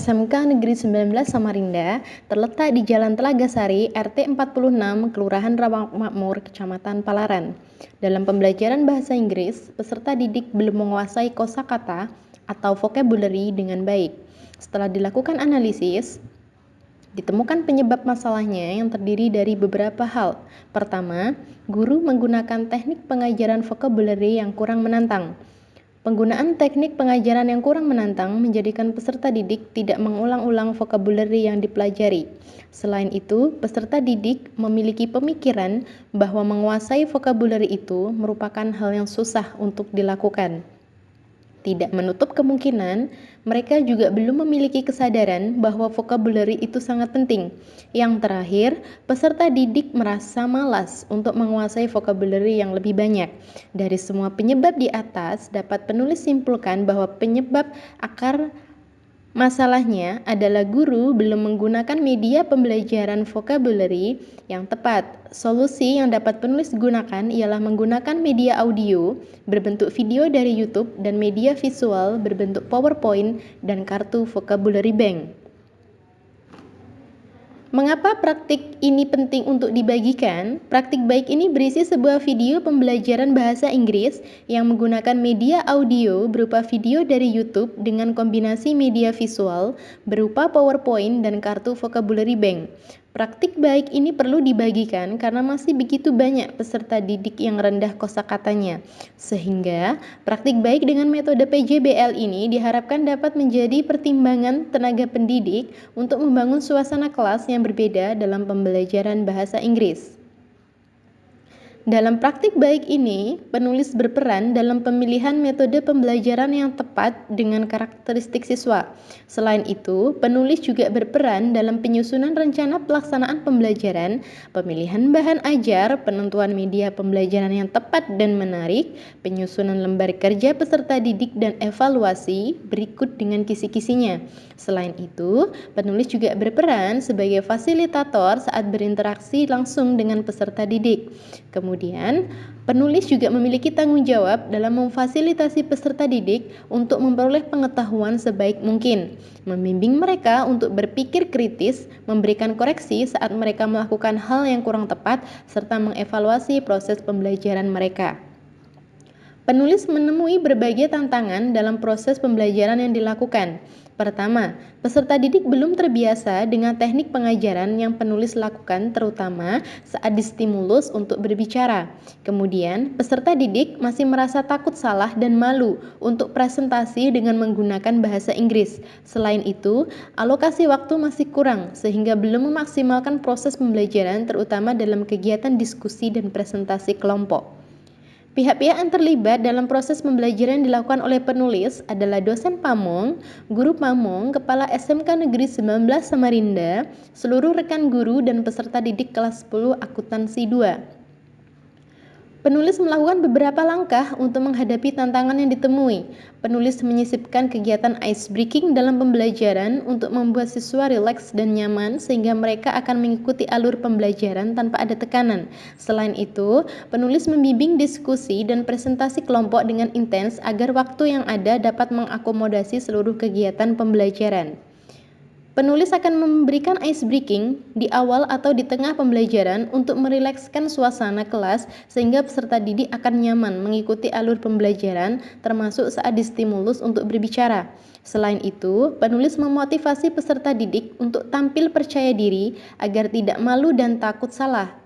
SMK Negeri 19 Samarinda terletak di Jalan Telaga Sari, RT 46, Kelurahan Rawakmakmur, Kecamatan Palaran. Dalam pembelajaran bahasa Inggris, peserta didik belum menguasai kosakata atau vocabulary dengan baik. Setelah dilakukan analisis, ditemukan penyebab masalahnya yang terdiri dari beberapa hal. Pertama, guru menggunakan teknik pengajaran vocabulary yang kurang menantang. Penggunaan teknik pengajaran yang kurang menantang menjadikan peserta didik tidak mengulang-ulang vocabulary yang dipelajari. Selain itu, peserta didik memiliki pemikiran bahwa menguasai vocabulary itu merupakan hal yang susah untuk dilakukan. Tidak menutup kemungkinan, mereka juga belum memiliki kesadaran bahwa vocabulary itu sangat penting. Yang terakhir, peserta didik merasa malas untuk menguasai vocabulary yang lebih banyak. Dari semua penyebab di atas, dapat penulis simpulkan bahwa penyebab akar masalahnya adalah guru belum menggunakan media pembelajaran vocabulary yang tepat. Solusi yang dapat penulis gunakan ialah menggunakan media audio berbentuk video dari YouTube dan media visual berbentuk PowerPoint dan kartu vocabulary bank. Mengapa praktik ini penting untuk dibagikan? Praktik baik ini berisi sebuah video pembelajaran bahasa Inggris yang menggunakan media audio berupa video dari YouTube dengan kombinasi media visual berupa PowerPoint dan kartu vocabulary bank. Praktik baik ini perlu dibagikan karena masih begitu banyak peserta didik yang rendah kosakatanya. Sehingga, praktik baik dengan metode PJBL ini diharapkan dapat menjadi pertimbangan tenaga pendidik untuk membangun suasana kelas yang berbeda dalam pembelajaran bahasa Inggris. Dalam praktik baik ini, penulis berperan dalam pemilihan metode pembelajaran yang tepat dengan karakteristik siswa. Selain itu, penulis juga berperan dalam penyusunan rencana pelaksanaan pembelajaran, pemilihan bahan ajar, penentuan media pembelajaran yang tepat dan menarik, penyusunan lembar kerja peserta didik dan evaluasi berikut dengan kisi-kisinya. Selain itu, penulis juga berperan sebagai fasilitator saat berinteraksi langsung dengan peserta didik. Kemudian, penulis juga memiliki tanggung jawab dalam memfasilitasi peserta didik untuk memperoleh pengetahuan sebaik mungkin, membimbing mereka untuk berpikir kritis, memberikan koreksi saat mereka melakukan hal yang kurang tepat, serta mengevaluasi proses pembelajaran mereka. Penulis menemui berbagai tantangan dalam proses pembelajaran yang dilakukan. Pertama, peserta didik belum terbiasa dengan teknik pengajaran yang penulis lakukan, terutama saat distimulus untuk berbicara. Kemudian, peserta didik masih merasa takut salah dan malu untuk presentasi dengan menggunakan bahasa Inggris. Selain itu, alokasi waktu masih kurang sehingga belum memaksimalkan proses pembelajaran, terutama dalam kegiatan diskusi dan presentasi kelompok. Pihak-pihak yang terlibat dalam proses pembelajaran yang dilakukan oleh penulis adalah dosen pamong, guru pamong, kepala SMK Negeri 19 Samarinda, seluruh rekan guru dan peserta didik kelas 10 akuntansi 2. Penulis melakukan beberapa langkah untuk menghadapi tantangan yang ditemui. Penulis menyisipkan kegiatan ice breaking dalam pembelajaran untuk membuat siswa rileks dan nyaman sehingga mereka akan mengikuti alur pembelajaran tanpa ada tekanan. Selain itu, penulis membimbing diskusi dan presentasi kelompok dengan intens agar waktu yang ada dapat mengakomodasi seluruh kegiatan pembelajaran. Penulis akan memberikan ice breaking di awal atau di tengah pembelajaran untuk merilekskan suasana kelas sehingga peserta didik akan nyaman mengikuti alur pembelajaran termasuk saat distimulus untuk berbicara. Selain itu, penulis memotivasi peserta didik untuk tampil percaya diri agar tidak malu dan takut salah.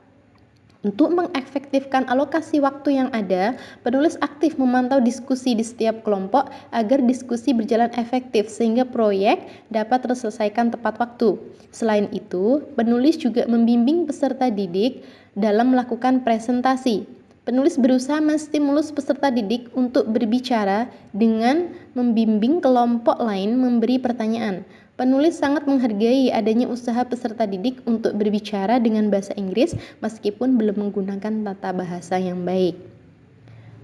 Untuk mengefektifkan alokasi waktu yang ada, penulis aktif memantau diskusi di setiap kelompok agar diskusi berjalan efektif sehingga proyek dapat terselesaikan tepat waktu. Selain itu, penulis juga membimbing peserta didik dalam melakukan presentasi. Penulis berusaha menstimulus peserta didik untuk berbicara dengan membimbing kelompok lain memberi pertanyaan. Penulis sangat menghargai adanya usaha peserta didik untuk berbicara dengan bahasa Inggris meskipun belum menggunakan tata bahasa yang baik.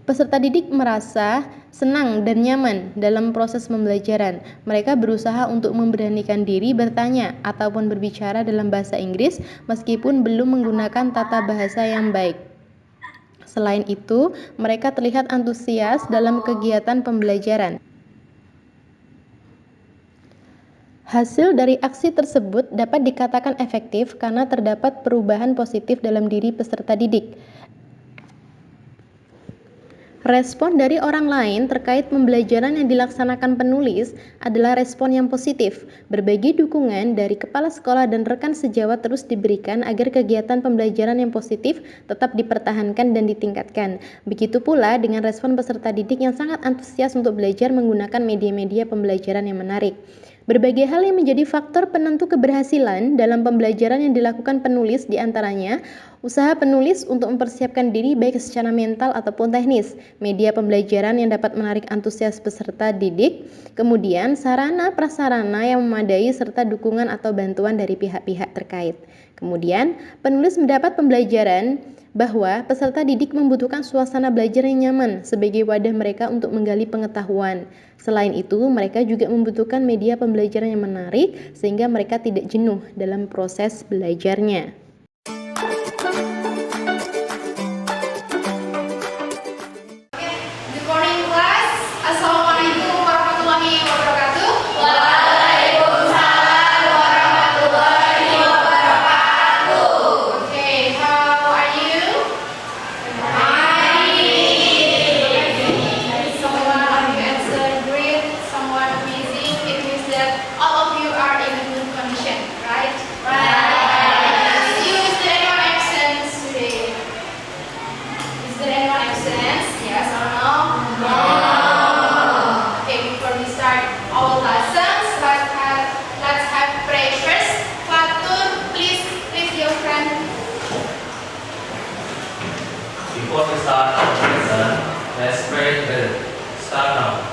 Peserta didik merasa senang dan nyaman dalam proses pembelajaran. Mereka berusaha untuk memberanikan diri bertanya ataupun berbicara dalam bahasa Inggris meskipun belum menggunakan tata bahasa yang baik. Selain itu, mereka terlihat antusias dalam kegiatan pembelajaran. Hasil dari aksi tersebut dapat dikatakan efektif karena terdapat perubahan positif dalam diri peserta didik. Respon dari orang lain terkait pembelajaran yang dilaksanakan penulis adalah respon yang positif. Berbagi dukungan dari kepala sekolah dan rekan sejawat terus diberikan agar kegiatan pembelajaran yang positif tetap dipertahankan dan ditingkatkan. Begitu pula dengan respon peserta didik yang sangat antusias untuk belajar menggunakan media-media pembelajaran yang menarik. Berbagai hal yang menjadi faktor penentu keberhasilan dalam pembelajaran yang dilakukan penulis diantaranya usaha penulis untuk mempersiapkan diri baik secara mental ataupun teknis, media pembelajaran yang dapat menarik antusias peserta didik, kemudian sarana prasarana yang memadai serta dukungan atau bantuan dari pihak-pihak terkait. Kemudian, penulis mendapat pembelajaran bahwa peserta didik membutuhkan suasana belajar yang nyaman sebagai wadah mereka untuk menggali pengetahuan. Selain itu, mereka juga membutuhkan media pembelajaran yang menarik sehingga mereka tidak jenuh dalam proses belajarnya. Good morning class. Assalamualaikum warahmatullahi wabarakatuh. Waalaikumsalam warahmatullahi wabarakatuh. Okay, how are you? Someone of you answered great, someone amazing. It means that all of you are in a good condition, right? Is there anyone absent today? Is there anyone absent? Yes or no? Okay, before we start our lessons, let's have prayer first. Fatur, please lift your friend. Before we start our lesson, let's pray together. Start now.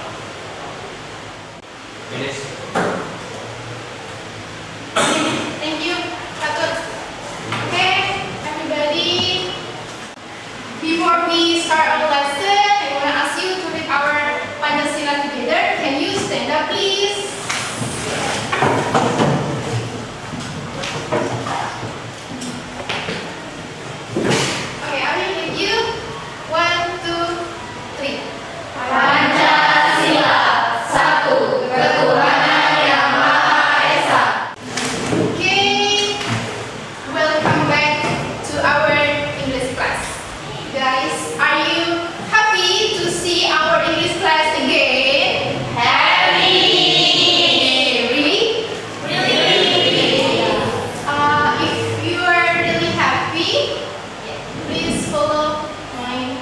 Finish. Thank you, Fatur. Okay, everybody. Before we start our lesson, I want to ask you to read our Pancasila together. Can you stand up, please? Okay, I will read you. 1, 2, 3. Pancasila, satu, ketuhanan yang Maha Esa. Okay, welcome back to our English class. Guys, are you happy to see our English class again? Happy. Really? If you are really happy, please follow my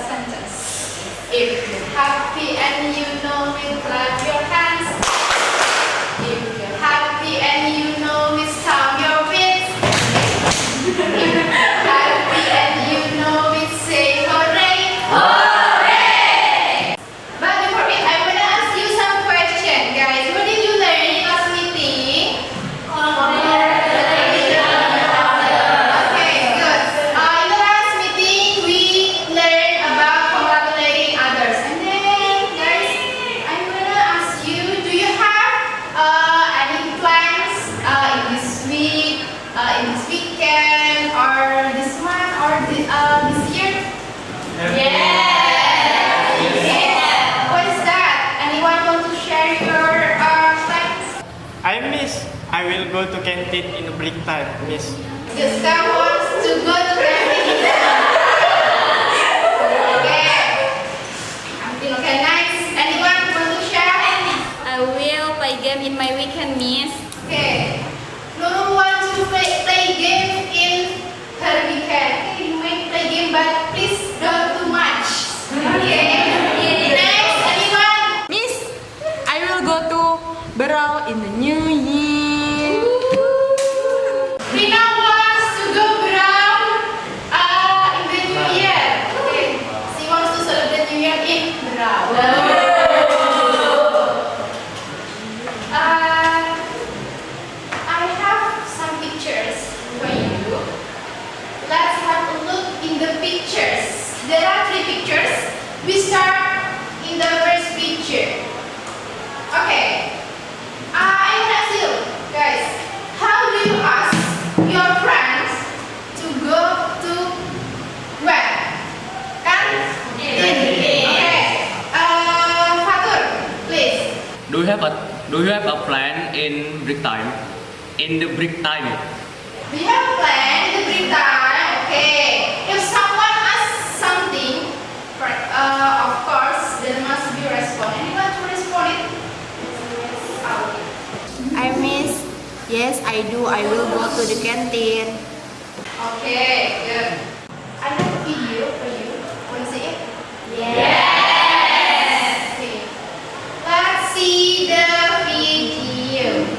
sentence. If you're happy and you know it, clap your hands. If you're happy and you know it, stomp your feet. If you're happy and you know it, say hooray. Hooray! But before it, I want to ask you some question, guys. What did you learn in last meeting? Okay, good. In the last meeting, we learned about congratulating others. And then, guys, I'm gonna ask you, do you have any plans in this week, in this weekend, or this month, or this year? What is that? Anyone want to share your plans? I will go to canteen in the break time, miss. Gustav wants to go to camping. Okay, nice. Anyone want to share? I will play game in my weekend, miss. Okay. Nurul wants to play game in her weekend. Okay, you may play game, but please don't too much. Okay. Next, anyone? Miss, I will go to Berau in the new year. Rina wants to go around in the new year. Okay. She wants to celebrate New Year in Berau. I have some pictures for you. Let's have a look in the pictures. There are 3 pictures. We start in the first picture. Okay. I want to ask you guys, how do you ask your friends to go to where? Kan? Okay. Fatur, please. Do Do you have a plan in break time? In the break time. We have a plan in the break time. Okay. If someone asks something, of course, there must be a response. Anyone to respond it? I miss. Yes, I do. I will go to the canteen. Okay, good. I have a video for you. Want to see it? Yes. Okay. Let's see the video.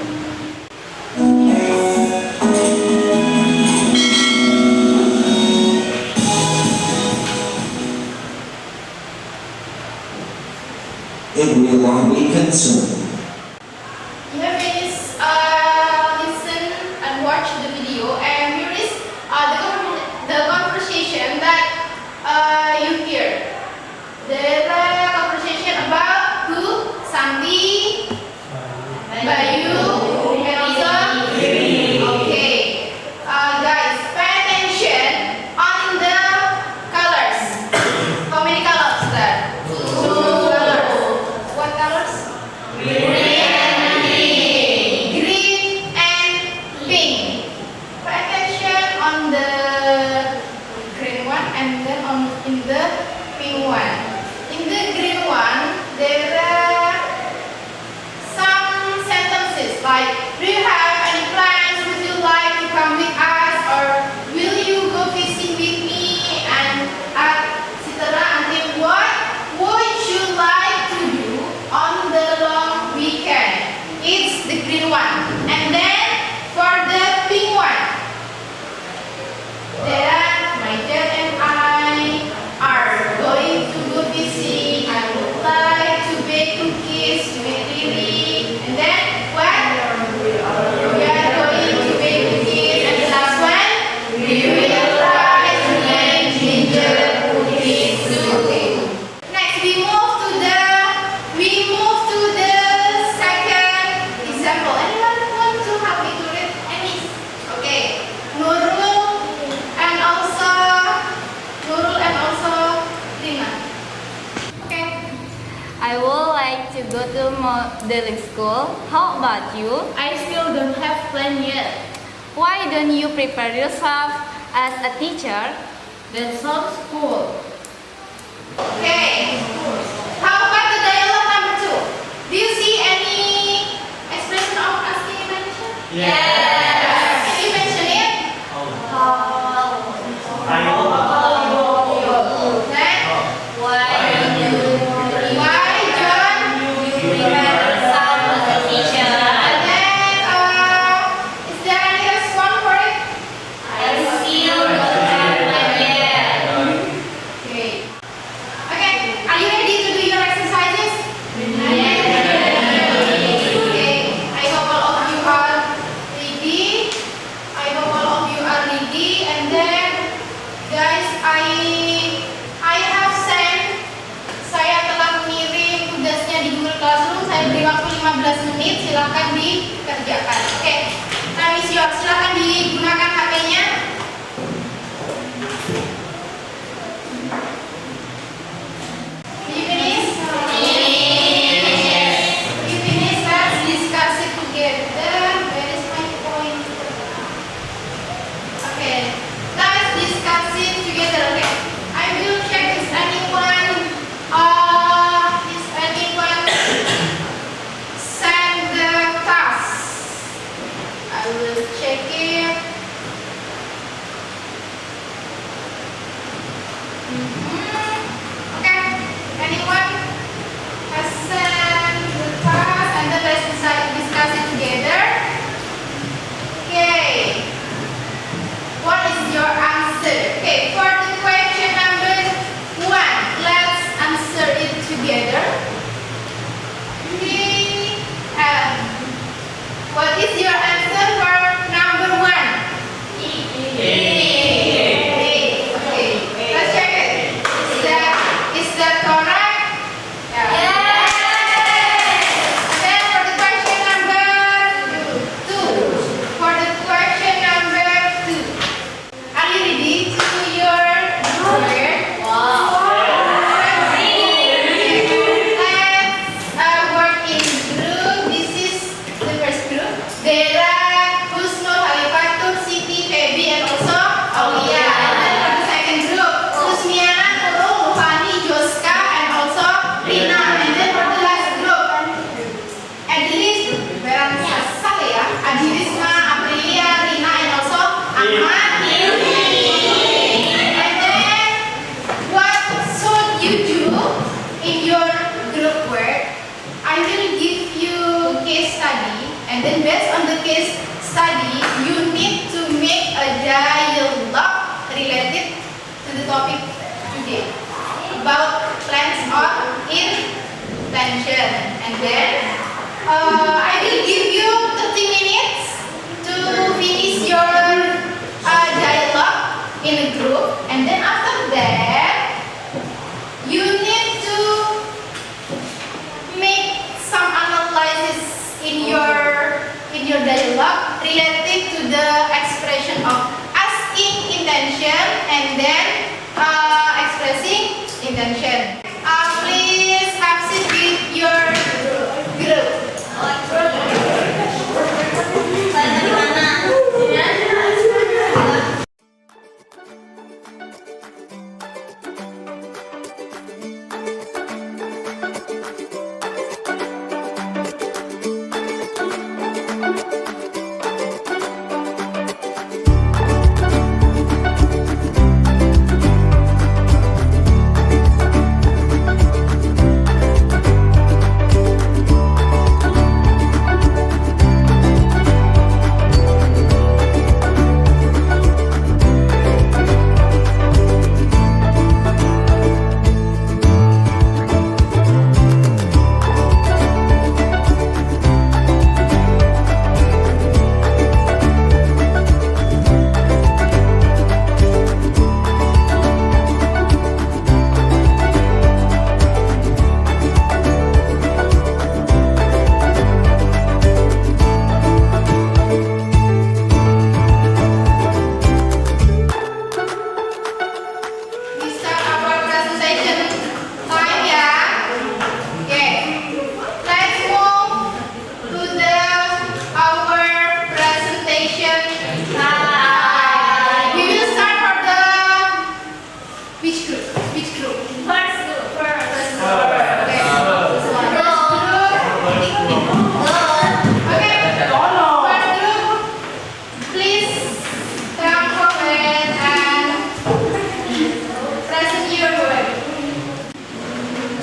It will not be consumed. You have finished listen and watch the video, and here is the conversation that you hear. The conversation about who? Santi, Bayu, and also okay. Guys, pay attention on the colors. How many colors there? Two colors. What colors? Green and pink. Pay attention on the green one and then in the pink one. In the green one, there are some sentences like, do you have any plans? Would you like to come with us? Or will you go fishing with me? And etc. Until what would you like to do on the long weekend? It's the green one. And then for the pink one, there are my dad and I are going to go fishing. I would like to bake cookies with Lily. And then what? We are going to bake cookies. And the last one, we will try to make ginger cookies too. Next, we move to the second example. Anyone want to help me to read? Any? Okay. Nurul and also Rima. Okay. I would like to go to modeling school. How about you? I still don't have plan yet. Why don't you prepare yourself as a teacher? That sounds cool. Okay. How about the dialogue number 2? Do you see any expression of asking mention? Yes. Can you mention it? Then, why John? Prepare yourself as a teacher. And then, is there any response for it? I still don't have plan yet. Okay. Okay. Are you ready to do your exercises? Okay. I hope all of you are ready. And then, guys, I have sent. Saya telah mengirim tugasnya di Google Classroom. Saya beri waktu 15 menit. Silakan dikerjakan. Oke. Time is yours. Silakan digunakan HP-nya. You finish? You finish? Let's discuss it together. Where is my point? Okay. Let's discuss it together. Okay. I will check if anyone send the task. I will check it. And then based on the case study, you need to make a dialogue related to the topic today about plans on intention. And then I will give you 30 minutes to finish your dialogue in a group. And then after that, you need to make some analysis in your dialogue related to the expression of asking intention and then expressing intention. Please have seat with your group.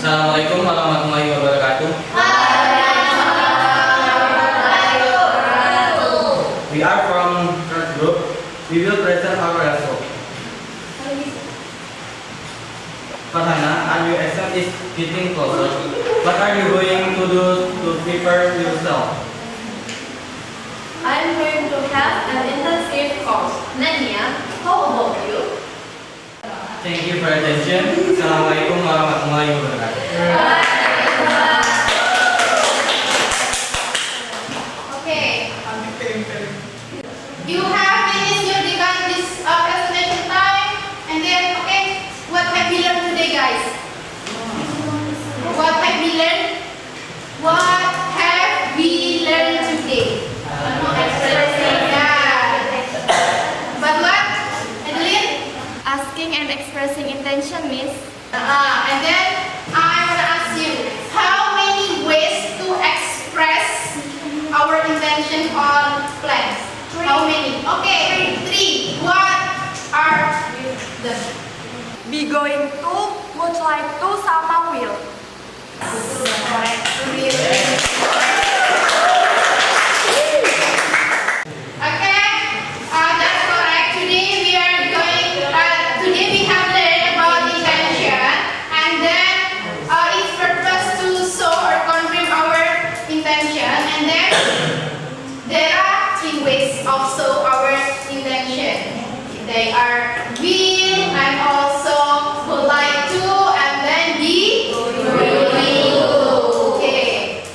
Assalamualaikum warahmatullahi wabarakatuh. We are from third group. We will present our result. Farhana, our new exam is getting closer. What are you going to do to prepare yourself? I'm going to have an intensive course. Nanya, how about you? Thank you for your attention. Assalamualaikum warahmatullahi wabarakatuh. Okay. You have finished your this presentation time, and then okay, what have we learned today, guys? What have we learned? What have we learned today? But what, Adeline? Asking and expressing intention, Miss. And then I want to ask you, how many ways to express our intention on plans? How many? Okay, 3. What are them? Be going to, would like to, sama will. Okay, that's correct. Today we are going. Today we have learned about intention, and then its purpose to show or confirm our intention, and then there are 3 ways of show our intention. They are will and also would like to, and then be going to. Okay.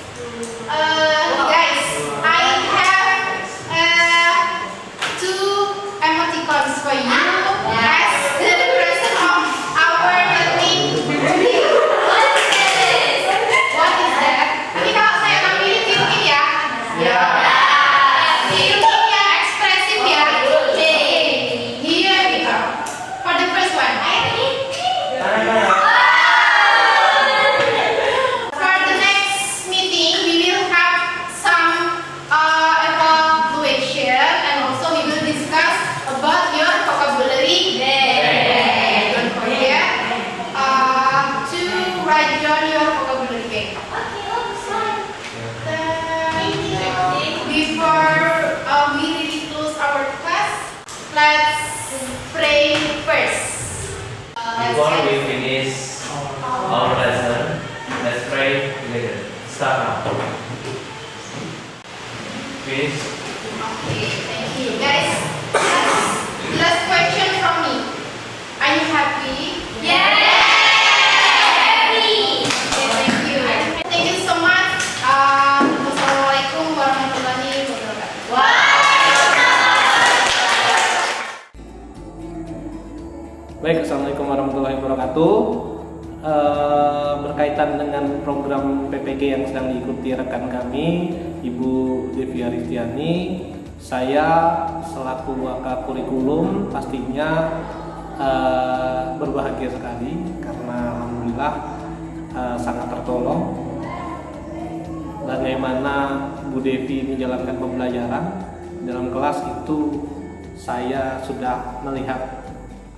Before we finish our lesson, let's pray together. Start now. Finish. Okay, thank you. Guys, last question from me. Are you happy? Yes! Happy! Okay, thank you. Thank you so much. Wassalamualaikum warahmatullahi wabarakatuh. Baik, Assalamualaikum warahmatullahi wabarakatuh. Berkaitan dengan program PPG yang sedang diikuti rekan kami, Ibu Devi Aristiani, saya selaku waka kurikulum pastinya berbahagia sekali karena alhamdulillah sangat tertolong bagaimana Bu Devi menjalankan pembelajaran dalam kelas itu. Saya sudah melihat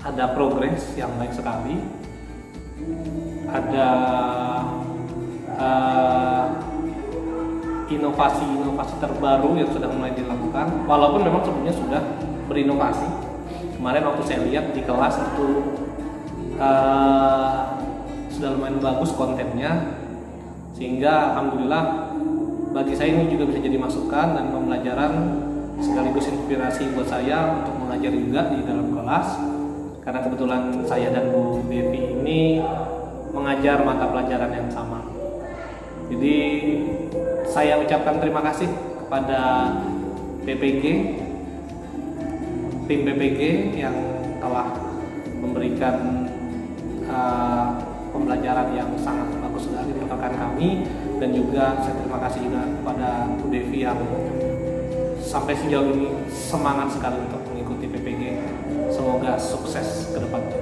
ada progres yang baik sekali, ada inovasi-inovasi terbaru yang sudah mulai dilakukan, walaupun memang sebelumnya sudah berinovasi. Kemarin waktu saya lihat di kelas itu sudah lumayan bagus kontennya, sehingga alhamdulillah bagi saya ini juga bisa jadi masukan dan pembelajaran sekaligus inspirasi buat saya untuk mengajar juga di dalam kelas. Karena kebetulan saya dan Bu Devi ini mengajar mata pelajaran yang sama. Jadi saya ucapkan terima kasih kepada PPG, tim PPG yang telah memberikan pembelajaran yang sangat bagus sekali untuk rekan kami, dan juga saya terima kasih juga kepada Bu Devi yang sampai sejauh ini semangat sekali untuk mengikuti PPG. Semoga sukses ke depannya.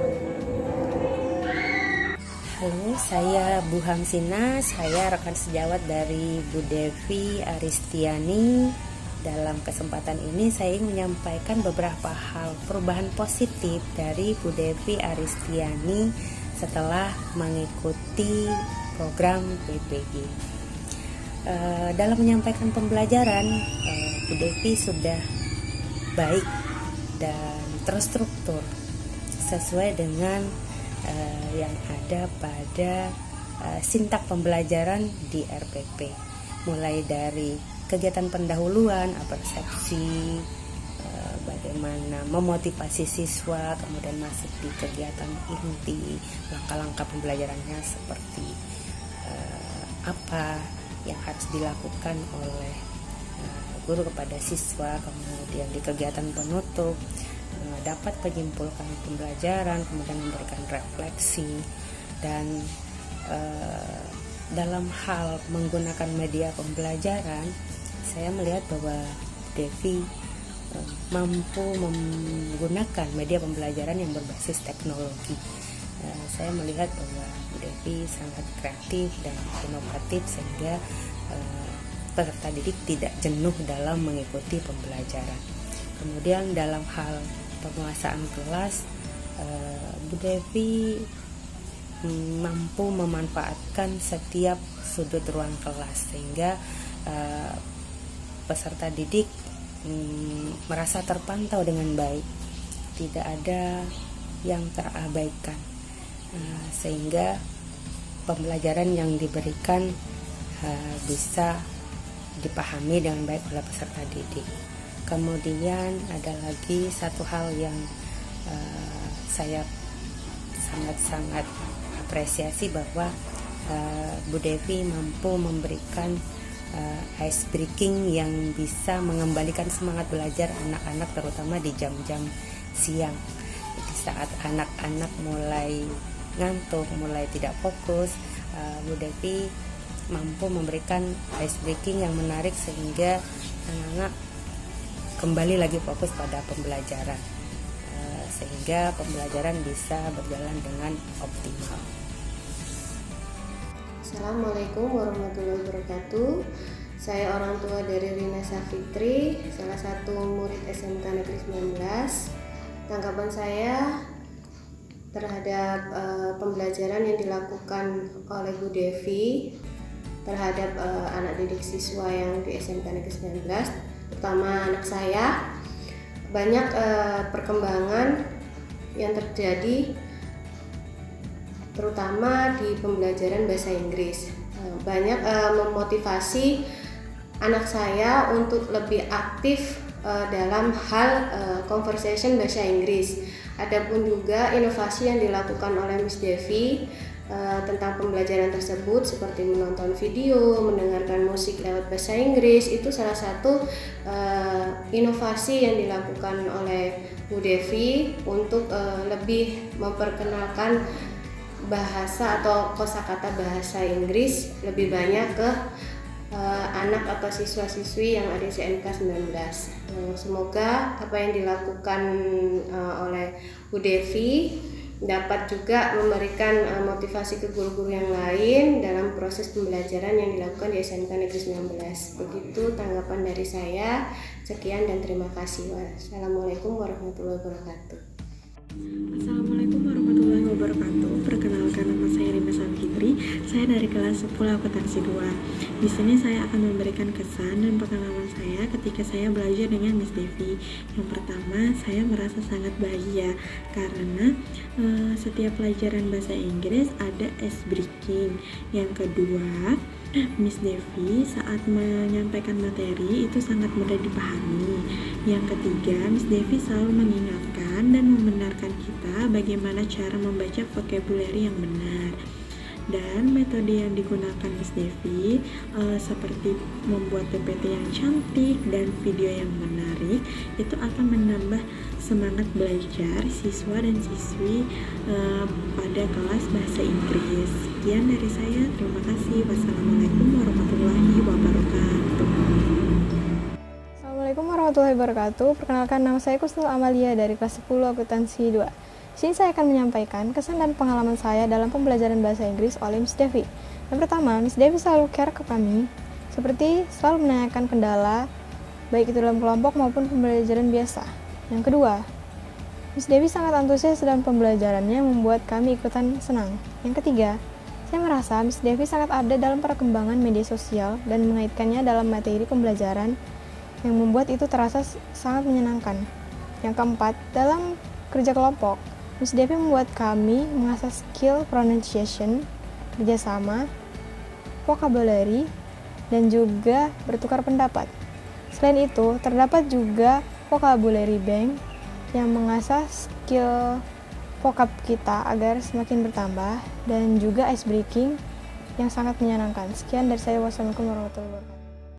Halo, saya Bu Hamsina, saya rekan sejawat dari Bu Devi Aristiani. Dalam kesempatan ini saya ingin menyampaikan beberapa hal perubahan positif dari Bu Devi Aristiani setelah mengikuti program PPG. Dalam menyampaikan pembelajaran, Bu Devi sudah baik dan terstruktur sesuai dengan yang ada pada sintak pembelajaran di RPP, mulai dari kegiatan pendahuluan, persepsi, bagaimana memotivasi siswa, kemudian masuk di kegiatan inti, langkah-langkah pembelajarannya seperti apa yang harus dilakukan oleh guru kepada siswa, kemudian di kegiatan penutup dapat menyimpulkan pembelajaran, kemudian memberikan refleksi, dan dalam hal menggunakan media pembelajaran, saya melihat bahwa Devi mampu menggunakan media pembelajaran yang berbasis teknologi. Saya melihat bahwa Devi sangat kreatif dan inovatif sehingga peserta didik tidak jenuh dalam mengikuti pembelajaran. Kemudian dalam hal penguasaan kelas, Bu Devi mampu memanfaatkan setiap sudut ruang kelas sehingga peserta didik merasa terpantau dengan baik, tidak ada yang terabaikan, sehingga pembelajaran yang diberikan bisa dipahami dengan baik oleh peserta didik. Kemudian ada lagi satu hal yang saya sangat-sangat apresiasi bahwa Bu Devi mampu memberikan ice breaking yang bisa mengembalikan semangat belajar anak-anak, terutama di jam-jam siang. Jadi saat anak-anak mulai ngantuk, mulai tidak fokus, Bu Devi mampu memberikan ice breaking yang menarik sehingga anak-anak kembali lagi fokus pada pembelajaran, sehingga pembelajaran bisa berjalan dengan optimal. Assalamualaikum warahmatullahi wabarakatuh. Saya orang tua dari Rina Safitri, salah satu murid SMK Negeri 19. Tanggapan saya terhadap pembelajaran yang dilakukan oleh Bu Devi terhadap anak didik siswa yang di SMK Negeri 19, terutama anak saya, banyak perkembangan yang terjadi terutama di pembelajaran bahasa Inggris. Banyak memotivasi anak saya untuk lebih aktif dalam hal conversation bahasa Inggris. Adapun juga inovasi yang dilakukan oleh Miss Devi tentang pembelajaran tersebut seperti menonton video, mendengarkan musik lewat bahasa Inggris, itu salah satu inovasi yang dilakukan oleh Bu Devi untuk lebih memperkenalkan bahasa atau kosakata bahasa Inggris lebih banyak ke anak atau siswa-siswi yang ada di SMK 19. Semoga apa yang dilakukan oleh Bu Devi dapat juga memberikan motivasi ke guru-guru yang lain dalam proses pembelajaran yang dilakukan di SMK Negeri 19. Begitu tanggapan dari saya. Sekian dan terima kasih. Wassalamualaikum warahmatullahi wabarakatuh. Assalamualaikum warahmatullahi wabarakatuh. Perkenalkan, nama saya Rina Safitri. Saya dari kelas 10 akuntansi 2. Di sini saya akan memberikan kesan dan pengalaman saya ketika saya belajar dengan Miss Devi. Yang pertama, saya merasa sangat bahagia karena setiap pelajaran bahasa Inggris ada ice breaking. Yang kedua, Miss Devi saat menyampaikan materi itu sangat mudah dipahami. Yang ketiga, Miss Devi selalu mengingatkan dan membenarkan kita bagaimana cara membaca vocabulary yang benar. Dan metode yang digunakan Miss Devi seperti membuat PPT yang cantik dan video yang menarik itu akan menambah semangat belajar siswa dan siswi pada kelas bahasa Inggris. Sekian dari saya, terima kasih. Wassalamualaikum warahmatullahi wabarakatuh. Assalamualaikum warahmatullahi wabarakatuh. Perkenalkan, nama saya Kusnul Amalia dari kelas 10 akuntansi 2. Di sini saya akan menyampaikan kesan dan pengalaman saya dalam pembelajaran bahasa Inggris oleh Miss Devi. Yang pertama, Miss Devi selalu care ke kami, seperti selalu menanyakan kendala, baik itu dalam kelompok maupun pembelajaran biasa. Yang kedua, Miss Devi sangat antusias dalam pembelajarannya, membuat kami ikutan senang. Yang ketiga, saya merasa Miss Devi sangat update dalam perkembangan media sosial dan mengaitkannya dalam materi pembelajaran yang membuat itu terasa sangat menyenangkan. Yang keempat, dalam kerja kelompok, Miss Devi membuat kami mengasah skill pronunciation, kerjasama, vocabulary, dan juga bertukar pendapat. Selain itu, terdapat juga vocabulary bank yang mengasah skill vocab kita agar semakin bertambah, dan juga ice breaking yang sangat menyenangkan. Sekian dari saya. Wassalamualaikum warahmatullahi wabarakatuh.